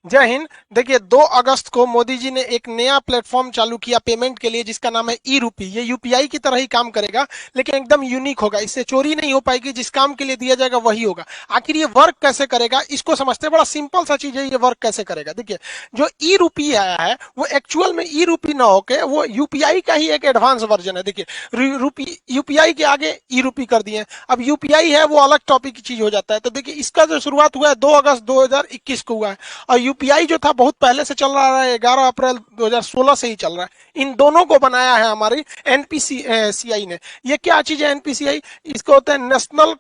जय हिंद। देखिए 2 अगस्त को मोदी जी ने एक नया प्लेटफॉर्म चालू किया पेमेंट के लिए, जिसका नाम है ई रूपी। ये यूपीआई की तरह ही काम करेगा, लेकिन एकदम यूनिक होगा। इससे चोरी नहीं हो पाएगी, जिस काम के लिए दिया जाएगा वही होगा। आखिर ये वर्क कैसे करेगा, इसको समझते हैं। बड़ा सिंपल सा चीज है, ये वर्क कैसे करेगा। देखिए, जो ई रूपी आया है वो एक्चुअल में ई रूपी ना होके वो यूपीआई का ही एक एडवांस वर्जन है। देखिए रूपी यूपीआई के आगे ई रूपी कर दिए। अब यूपीआई है वो अलग टॉपिक की चीज हो जाता है। तो देखिए, इसका जो शुरुआत हुआ है 2 अगस्त 2021 को हुआ है, और यूपीआई जो था बहुत पहले से चल रहा है, 11 अप्रैल 2016 से ही चल रहा है। इन दोनों को बनाया है हमारी एनपीसीआई ने। ये क्या चीज है एनपीसीआई? इसको होता है national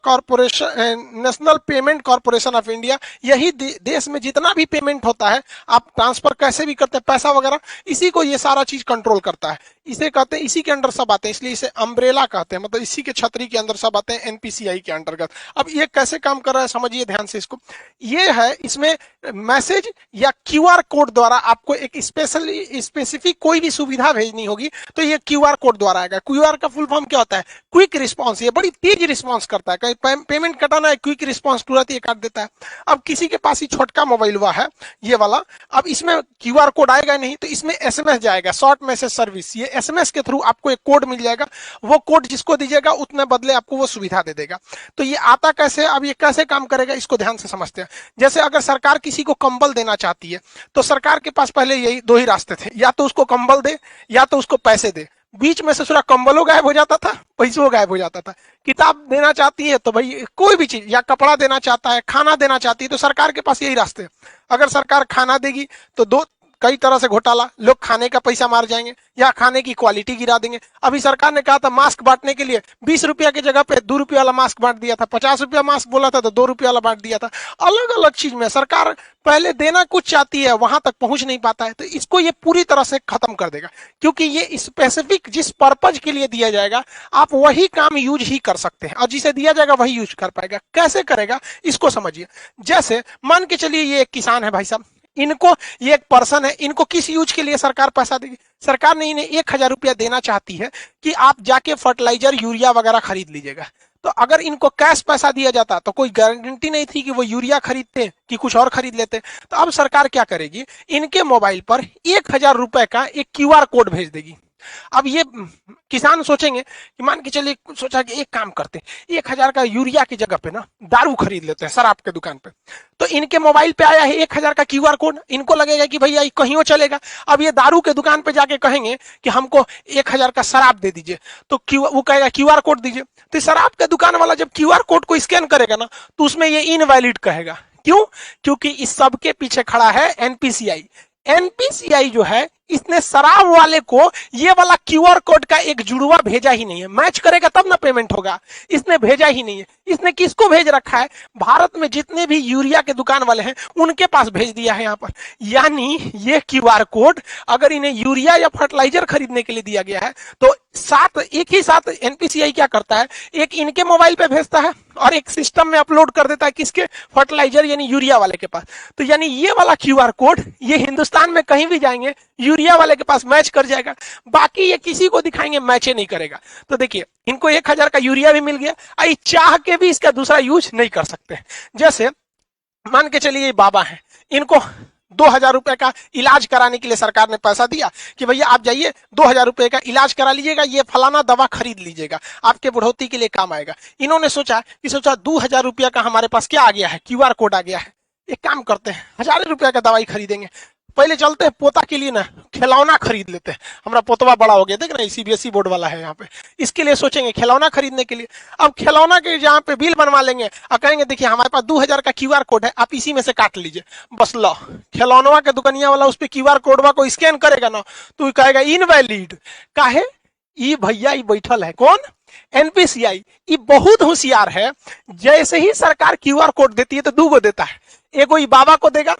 payment corporation of India. यही देश में जितना भी पेमेंट होता है, आप ट्रांसफर कैसे भी करते हैं पैसा वगैरह, इसी को ये सारा चीज कंट्रोल करता है। इसे कहते हैं, इसी के अंडर सब आते हैं, इसलिए इसे अम्ब्रेला कहते हैं। मतलब इसी के छतरी के अंदर सब आते हैं एनपीसीआई के अंतर्गत। अब ये कैसे काम कर रहा है समझिए ध्यान से इसको। ये है, इसमें मैसेज या क्यूआर कोड द्वारा आपको एक स्पेसिफिक कोई भी सुविधा भेजनी होगी तो ये क्यूआर कोड द्वारा आएगा। क्यूआर का फुल फॉर्म क्या होता है? Quick response. ये बड़ी तेज रिस्पांस करता है। कहीं पेमेंट कटाना है, क्विक रिस्पांस तुरंत ये काट देता है। अब किसी के पास ही छोटका मोबाइल हुआ है ये वाला, अब इसमें क्यूआर कोड आएगा नहीं, तो इसमें एसएमएस जाएगा, शॉर्ट मैसेज सर्विस। ये एसएमएस के थ्रू आपको एक कोड मिल जाएगा। वो कोड जिसको दीजिएगा उतने बदले आपको वो सुविधा दे देगा। तो ये आता कैसे, अब ये कैसे काम करेगा इसको ध्यान से समझते हैं। जैसे अगर सरकार किसी को कंबल देना चाहती है, तो सरकार के पास पहले यही 2 ही रास्ते थे, या तो उसको कंबल दे या तो उसको पैसे दे। बीच में से थोड़ा कंबलों गायब हो जाता था, पैसों गायब हो जाता था। किताब देना चाहती है तो भाई कोई भी चीज, या कपड़ा देना चाहता है, खाना देना चाहती है, तो सरकार के पास यही रास्ते हैं। अगर सरकार खाना देगी तो कई तरह से घोटाला, लोग खाने का पैसा मार जाएंगे या खाने की क्वालिटी गिरा देंगे। अभी सरकार ने कहा था मास्क बांटने के लिए 20 रुपया की जगह पे 2 रुपया वाला मास्क बांट दिया था, 50 रुपया मास्क बोला था तो 2 रुपया वाला बांट दिया था। अलग अलग चीज में सरकार पहले देना कुछ चाहती है, वहां तक पहुंच नहीं पाता है, तो इसको ये पूरी तरह से खत्म कर देगा। क्योंकि ये स्पेसिफिक जिस पर्पज के लिए दिया जाएगा आप वही काम यूज ही कर सकते हैं, और जिसे दिया जाएगा वही यूज कर पाएगा। कैसे करेगा इसको समझिए। जैसे मान के चलिए ये एक किसान है भाई साहब, इनको, ये एक पर्सन है, इनको किस यूज के लिए सरकार पैसा देगी? सरकार ने इन्हें 1000 रुपया देना चाहती है कि आप जाके फर्टिलाइजर यूरिया वगैरह खरीद लीजिएगा। तो अगर इनको कैश पैसा दिया जाता तो कोई गारंटी नहीं थी कि वो यूरिया खरीदते कि कुछ और खरीद लेते। तो अब सरकार क्या करेगी, इनके मोबाइल पर 1000 रुपए का एक क्यूआर कोड भेज देगी। अब ये किसान सोचेंगे कि मान के चलिए, सोचा कि एक काम करते हैं, 1000 का यूरिया की जगह पे ना दारू खरीद लेते हैं शराब के दुकान पे। तो इनके मोबाइल पे आया है 1000 का क्यूआर कोड, इनको लगेगा कि भैया कहीं चलेगा। अब ये दारू के दुकान पे जाके कहेंगे कि हमको 1000 का शराब दे दीजिए, तो वो कहेगा क्यूआर कोड दीजिए। तो शराब के दुकान वाला जब क्यूआर कोड को स्कैन करेगा ना, तो उसमें ये इनवैलिड कहेगा। क्यों? क्योंकि इस सब के पीछे खड़ा है एनपीसीआई। एनपीसीआई जो है, इसने शराब वाले को ये वाला क्यूआर कोड का एक जुड़वा भेजा ही नहीं है। मैच करेगा तब ना पेमेंट होगा, इसने भेजा ही नहीं है। इसने किसको भेज रखा है? भारत में जितने भी यूरिया के दुकान वाले हैं उनके पास भेज दिया है यहाँ पर। यानी ये क्यूआर कोड अगर इन्हें यूरिया या फर्टिलाइजर खरीदने के लिए दिया गया है, तो एक ही साथ एनपीसीआई क्या करता है, एक इनके मोबाइल पे भेजता है और एक सिस्टम में अपलोड कर देता है, किसके? फर्टिलाइजर यानी यूरिया वाले के पास। तो यानी ये वाला क्यूआर कोड ये हिंदुस्तान में कहीं भी जाएंगे यूरिया वाले के पास मैच कर जाएगा, बाकी ये किसी को दिखाएंगे मैच नहीं करेगा। तो देखिए, इनको 1000 का यूरिया भी मिल गया, चाह के भी इसका दूसरा यूज नहीं कर सकते। जैसे मान के चलिए ये बाबा है, इनको 2000 रुपए का इलाज कराने के लिए सरकार ने पैसा दिया कि भैया आप जाइए 2000 रुपए का इलाज करा लीजिएगा, ये फलाना दवा खरीद लीजिएगा, आपके बुढ़ौती के लिए काम आएगा। इन्होंने सोचा 2000 रुपया का हमारे पास क्या आ गया है, क्यूआर कोड आ गया है। एक काम करते हैं, 1000 रुपया का दवाई खरीदेंगे, पहले चलते हैं पोता के लिए ना खिलौना खरीद लेते हैं। हमारा पोतवा बड़ा हो गया, देख रहे हैं सीबीएसई बोर्ड वाला है यहाँ पे, इसके लिए सोचेंगे खिलौना खरीदने के लिए। अब खिलौना के जहाँ पे बिल बनवा लेंगे और कहेंगे देखिए हमारे पास 2000 का क्यूआर कोड है, आप इसी में से काट लीजिए। बस लो, खिलौनवा के दुकानिया वाला उस पर क्यूआर कोडवा को स्कैन करेगा ना, तो कहेगा इनवैलिड। काहे? ई भैया ई बैठल है कौन? एनपीसीआई। ये बहुत होशियार है। जैसे ही सरकार क्यूआर कोड देती है तो 2 गो देता है, एगो ई बाबा को देगा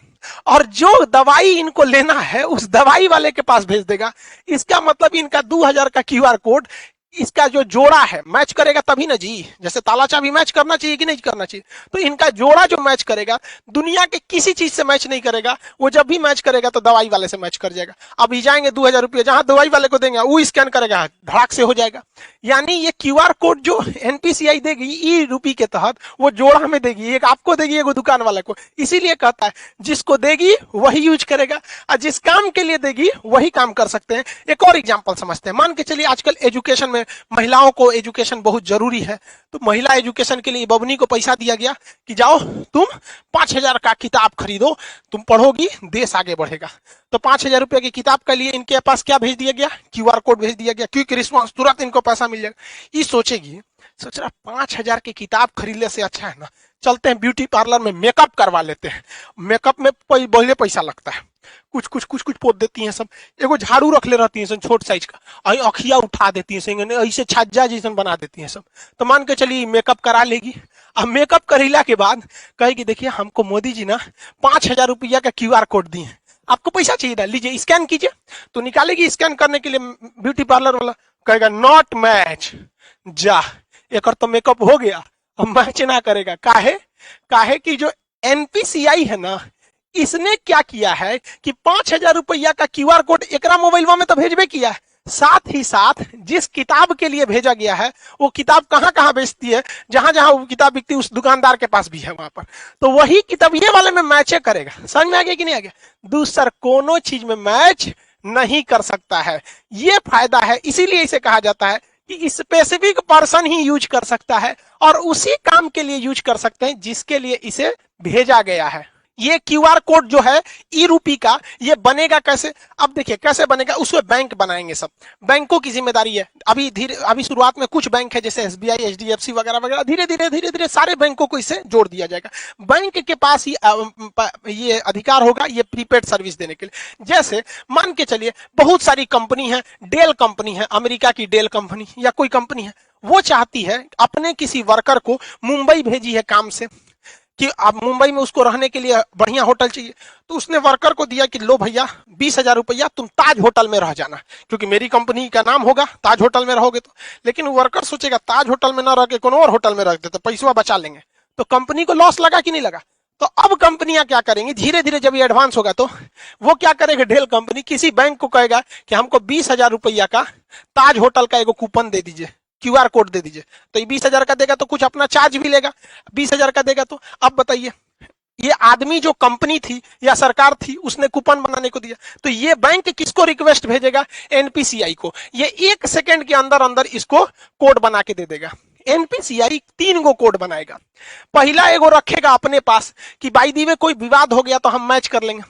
और जो दवाई इनको लेना है उस दवाई वाले के पास भेज देगा। इसका मतलब इनका 2000 का क्यूआर कोड इसका जो जोड़ा है मैच करेगा तभी ना जी। जैसे ताला चाबी मैच करना चाहिए कि नहीं करना चाहिए, तो इनका जोड़ा जो मैच करेगा दुनिया के किसी चीज से मैच नहीं करेगा। वो जब भी मैच करेगा तो दवाई वाले से मैच कर जाएगा। अभी जाएंगे 2000 रुपये जहां दवाई वाले को देंगे वो स्कैन करेगा, धड़ाक से हो जाएगा। यानी ये क्यूआर कोड जो एनपीसीआई देगी ई रूपी के तहत वो जोड़ा में देगी, एक आपको देगी एक दुकान वाले को। इसीलिए कहता है जिसको देगी वही यूज करेगा और जिस काम के लिए देगी वही काम कर सकते हैं। एक और एग्जांपल समझते हैं। मान के चलिए आजकल एजुकेशन में महिलाओं को एजुकेशन बहुत जरूरी है, तो महिला एजुकेशन के लिए बबनी को पैसा दिया गया कि जाओ तुम 5000 का किताब खरीदो, तुम पढ़ोगी देश आगे बढ़ेगा। तो 5000 रुपए की किताब के लिए इनके पास क्या भेज दिया गया, क्यूआर कोड भेज दिया गया, क्विक रिस्पॉन्स, तुरंत इनको पैसा मिल जाएगा। ये सोचेगी, सोच रहा 5000 की किताब खरीदने से अच्छा है ना चलते हैं ब्यूटी पार्लर में मेकअप करवा लेते हैं। मेकअप में बहुत पैसा लगता है, कुछ कुछ कुछ कुछ पोत देती हैं सब, एगो झाड़ू रख ले रहती हैं छोट साइज का, अखिया उठा देती हैं, ऐसे छज्जा जैसन बना देती हैं सब। तो मान के चलिए मेकअप करा लेगी। अब मेकअप करेला के बाद कहेगी देखिए हमको मोदी जी ना 5000 रुपया का क्यूआर कोड दिए, आपको पैसा चाहिए था, लीजिए स्कैन कीजिए। तो निकालेगी स्कैन करने के लिए, ब्यूटी पार्लर वाला कहेगा नॉट मैच, जा एक और तो मेकअप हो गया, अब मैच ना करेगा। काहे कि जो एनपीसीआई है ना इसने क्या किया है कि 5000 रुपया का क्यूआर कोड एकरा मोबाइल में तो भेजबे किया है, साथ ही साथ जिस किताब के लिए भेजा गया है वो किताब कहां कहां बेचती है, जहां जहां वो किताब बिकती है उस दुकानदार के पास भी है वहां पर, तो वही किताब ये वाले में मैच करेगा। समझ में आ गया कि नहीं आ गया? दूसरा कोनो चीज में मैच नहीं कर सकता है, ये फायदा है। इसीलिए इसे कहा जाता है कि स्पेसिफिक पर्सन ही यूज कर सकता है और उसी काम के लिए यूज कर सकते हैं जिसके लिए इसे भेजा गया है। ये क्यूआर कोड जो है ई रूपी का, ये बनेगा कैसे? अब देखिए कैसे बनेगा, उसमें बैंक बनाएंगे, सब बैंकों की जिम्मेदारी है। अभी शुरुआत में कुछ बैंक है जैसे एसबीआई, एचडीएफसी वगैरह वगैरह, धीरे धीरे सारे बैंकों को इससे जोड़ दिया जाएगा। बैंक के पास ही ये अधिकार होगा ये प्रीपेड सर्विस देने के लिए। जैसे मान के चलिए बहुत सारी कंपनी है, डेल कंपनी है, अमेरिका की डेल कंपनी या कोई कंपनी है, वो चाहती है अपने किसी वर्कर को मुंबई भेजी है काम से कि अब मुंबई में उसको रहने के लिए बढ़िया होटल चाहिए, तो उसने वर्कर को दिया कि लो भैया 20,000 रुपया तुम ताज होटल में रह जाना, क्योंकि मेरी कंपनी का नाम होगा, ताज होटल में रहोगे तो। लेकिन वर्कर सोचेगा ताज होटल में ना रह के कोनो और होटल में रखते तो पैसा बचा लेंगे, तो कंपनी को लॉस लगा कि नहीं लगा? तो अब कंपनियां क्या करेंगी, धीरे धीरे जब ये एडवांस होगा तो वो क्या करेगा, डेल कंपनी किसी बैंक को कहेगा कि हमको 20,000 रुपया का ताज होटल का एगो कूपन दे दीजिए, क्यूआर कोड दे दीजिए। तो ये 20,000 का देगा तो कुछ अपना चार्ज भी लेगा, 20,000 का देगा। तो अब बताइए ये आदमी जो कंपनी थी या सरकार थी उसने कूपन बनाने को दिया, तो ये बैंक किसको रिक्वेस्ट भेजेगा, एनपीसीआई को। ये 1 सेकंड के अंदर अंदर इसको कोड बना के दे देगा। एनपीसीआई 3 गो कोड बनाएगा। पहला एगो रखेगा अपने पास कि बाई दी में कोई विवाद हो गया तो हम मैच कर लेंगे,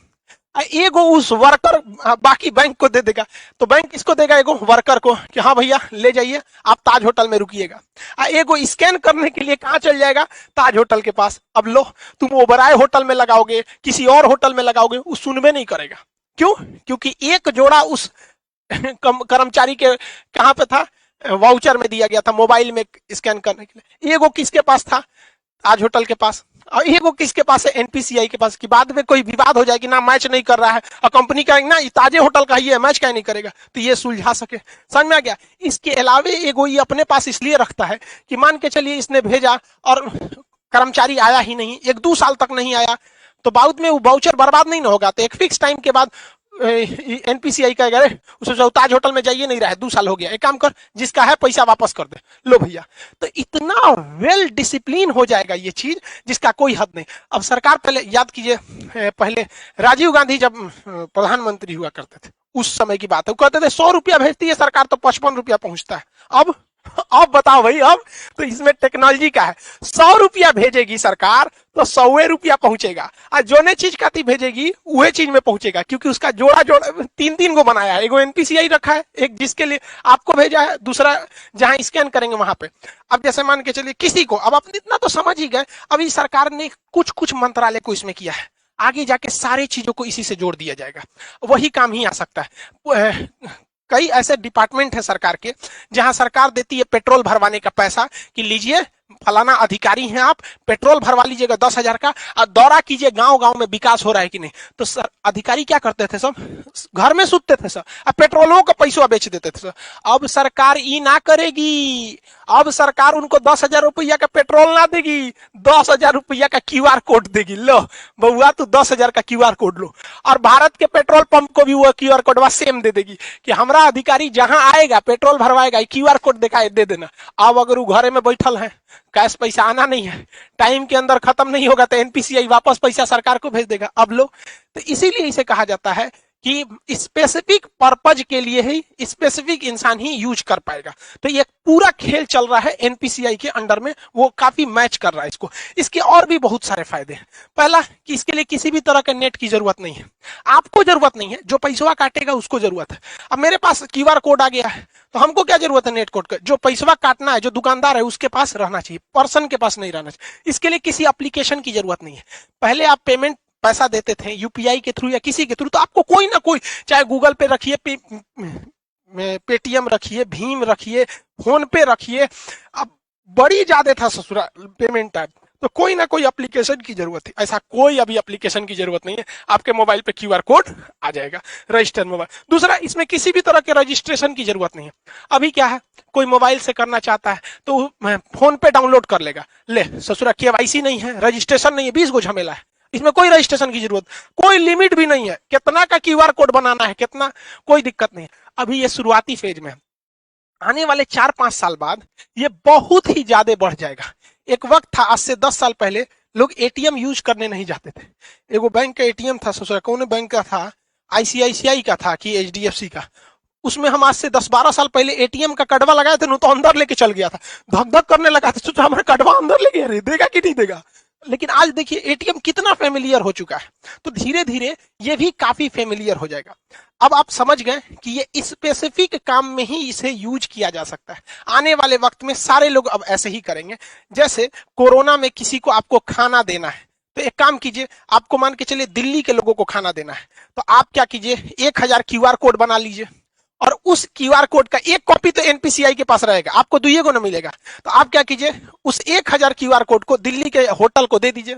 एगो उस वर्कर बाकी बैंक को दे देगा। तो बैंक किसको देगा, एगो वर्कर को कि हाँ भैया ले जाइए आप ताज होटल में रुकिएगा। एगो स्कैन करने के लिए कहां चल जाएगा, ताज होटल के पास। अब लो तुम ओबराय होटल में लगाओगे, किसी और होटल में लगाओगे, वो सुनबे नहीं करेगा। क्यों? क्योंकि एक जोड़ा उस कर्मचारी के कहां पे था, वाउचर में दिया गया था मोबाइल में स्कैन करने के लिए। एगो किसके पास था, ताज होटल के पास, और एगो किसके पास है, एनपीसीआई के पास। कि बाद में कोई विवाद हो जाए कि ना मैच नहीं कर रहा है और कंपनी कहेगी ना ताजे होटल का ही है, मैच क्या नहीं करेगा, तो ये सुलझा सके। समझ में आ गया? इसके अलावा एगो ये अपने पास इसलिए रखता है कि मान के चलिए इसने भेजा और कर्मचारी आया ही नहीं, 1-2 साल तक नहीं आया, तो बाद में वो वाउचर बर्बाद नहीं ना होगा। तो एक फिक्स टाइम के बाद एनपीसीआई कहेगा अरे उसे ताज होटल में जाइए, नहीं रहा है 2 साल हो गया, एक काम कर जिसका है पैसा वापस कर दे, लो भैया। तो इतना वेल डिसिप्लिन हो जाएगा ये चीज जिसका कोई हद नहीं। अब सरकार पहले याद कीजिए, पहले राजीव गांधी जब प्रधानमंत्री हुआ करते थे उस समय की बात है, वो कहते थे 100 रुपया भेजती है सरकार तो 55 रुपया पहुंचता है। अब बताओ भाई, अब तो इसमें टेक्नोलॉजी का है, 100 रुपया भेजेगी सरकार तो 100 रुपया पहुंचेगा, और जो ने चीज काती भेजेगी वही चीज में पहुंचेगा, क्योंकि उसका जोड़ा 3-3 को बनाया है। एगो एनपीसीआई रखा है, एक जिसके लिए आपको भेजा है, दूसरा जहां स्कैन करेंगे वहां पे। अब जैसे मान के चलिए किसी को, अब अपने इतना तो समझ ही गए, अभी सरकार ने कुछ मंत्रालय को इसमें किया है, आगे जाके सारी चीजों को इसी से जोड़ दिया जाएगा, वही काम ही आ सकता है। कई ऐसे डिपार्टमेंट है सरकार के जहां सरकार देती है पेट्रोल भरवाने का पैसा कि लीजिए फलाना अधिकारी हैं आप, पेट्रोल भरवा लीजिएगा 10,000 का और दौरा कीजिए गांव गांव में विकास हो रहा है कि नहीं। तो सर अधिकारी क्या करते थे, सब घर में सुतते थे सर, अब पेट्रोलों का पैसा बेच देते थे सर। अब सरकार ई ना करेगी, अब सरकार उनको 10,000 रुपया का पेट्रोल ना देगी, 10,000 रुपया का QR कोड देगी। लो बउआ तू 10,000 का QR कोड लो, और भारत के पेट्रोल पंप को भी वो QR कोड सेम दे देगी कि हमारा अधिकारी जहां आएगा पेट्रोल भरवाएगा, QR कोड दिखाए दे देना। अब अगर वो घरे में बैठल है, कैश पैसा आना नहीं है, टाइम के अंदर खत्म नहीं होगा, तो NPCI वापस पैसा सरकार को भेज देगा। अब लो, तो इसीलिए इसे कहा जाता है कि स्पेसिफिक पर्पज के लिए ही स्पेसिफिक इंसान ही यूज कर पाएगा। तो ये पूरा खेल चल रहा है NPCI के अंडर में, वो काफी मैच कर रहा है इसको। इसके और भी बहुत सारे फायदे हैं। पहला कि इसके लिए किसी भी तरह के नेट की जरूरत नहीं है, आपको जरूरत नहीं है, जो पैसा काटेगा उसको जरूरत है। अब मेरे पास QR कोड आ गया है, तो हमको क्या जरूरत है नेट कोड का, जो पैसा काटना है, जो दुकानदार है उसके पास रहना चाहिए, पर्सन के पास नहीं रहना चाहिए। इसके लिए किसी एप्लीकेशन की जरूरत नहीं है। पहले आप पेमेंट पैसा देते थे UPI के थ्रू या किसी के थ्रू, तो आपको कोई ना कोई, चाहे गूगल पे रखिए, पेटीएम रखिए, भीम रखिए, फोन पे रखिए, अब बड़ी ज्यादा था ससुरा पेमेंट ऐप, तो कोई ना कोई एप्लीकेशन की जरूरत है। ऐसा कोई अभी एप्लीकेशन की जरूरत नहीं है, आपके मोबाइल पे QR कोड आ जाएगा, रजिस्टर मोबाइल। दूसरा, इसमें किसी भी तरह के रजिस्ट्रेशन की जरूरत नहीं है। अभी क्या है, कोई मोबाइल से करना चाहता है तो फोन पे डाउनलोड कर लेगा, ले ससुरा KYC नहीं है, रजिस्ट्रेशन नहीं है, 20 गो झमेला है, इसमें कोई रजिस्ट्रेशन की जरूरत, कोई लिमिट भी नहीं है, कितना का QR कोड बनाना है, कितना, कोई दिक्कत नहीं है। अभी ये शुरुआती फेज में है, आने वाले 4-5 साल बाद ये बहुत ही ज्यादा बढ़ जाएगा। एक वक्त था, आज से 10 साल पहले लोग ATM यूज करने नहीं जाते थे। एगो बैंक का ATM था ससुरा, कौन बैंक का था, ICICI का था कि HDFC का, उसमें हम आज से 10-12 साल पहले ATM का कड़वा लगाए थे, तो अंदर लेके चल गया था, धक धक करने लगा था, सोचा हमारा कड़वा अंदर ले गया, देगा कि नहीं देगा। लेकिन आज देखिए ATM कितना फेमिलियर हो चुका है, तो धीरे धीरे ये भी काफी फेमिलियर हो जाएगा। अब आप समझ गए कि ये स्पेसिफिक काम में ही इसे यूज किया जा सकता है। आने वाले वक्त में सारे लोग अब ऐसे ही करेंगे। जैसे कोरोना में किसी को आपको खाना देना है, तो एक काम कीजिए, आपको मान के चलिए दिल्ली के लोगों को खाना देना है, तो आप क्या कीजिए, 1000 QR कोड बना लीजिए, और उस QR कोड का एक कॉपी तो NPCI के पास रहेगा, आपको दुइये को ना मिलेगा। तो आप क्या कीजिए, उस 1000 QR कोड को दिल्ली के होटल को दे दीजिए,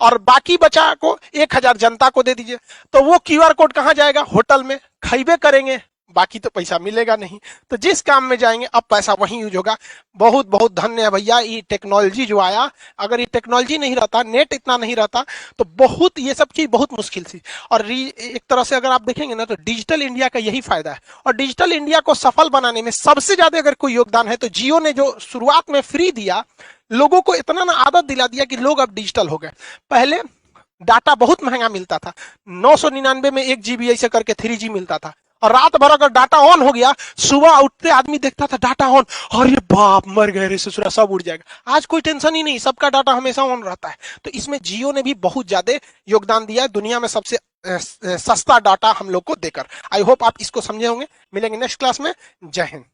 और बाकी बचा को 1000 जनता को दे दीजिए। तो वो QR कोड कहां जाएगा, होटल में, खाइबे करेंगे, बाकी तो पैसा मिलेगा नहीं। तो जिस काम में जाएंगे अब पैसा वहीं यूज होगा। बहुत बहुत धन्य है भैया ये टेक्नोलॉजी जो आया, अगर ये टेक्नोलॉजी नहीं रहता, नेट इतना नहीं रहता, तो बहुत ये सब चीज बहुत मुश्किल थी। और एक तरह से अगर आप देखेंगे ना, तो डिजिटल इंडिया का यही फायदा है। और डिजिटल इंडिया को सफल बनाने में सबसे ज्यादा अगर कोई योगदान है तो जियो ने, जो शुरुआत में फ्री दिया, लोगों को इतना ना आदत दिला दिया कि लोग अब डिजिटल हो गए। पहले डाटा बहुत महंगा मिलता था, 999 में 1 GB ऐसे करके 3G मिलता था, और रात भर अगर डाटा ऑन हो गया, सुबह उठते आदमी देखता था डाटा ऑन, अरे बाप मर गए रे ससुरा, सब उड़ जाएगा। आज कोई टेंशन ही नहीं, सबका डाटा हमेशा ऑन रहता है। तो इसमें जियो ने भी बहुत ज्यादा योगदान दिया है, दुनिया में सबसे सस्ता डाटा हम लोग को देकर। आई होप आप इसको समझे होंगे। मिलेंगे नेक्स्ट क्लास में। जय हिंद।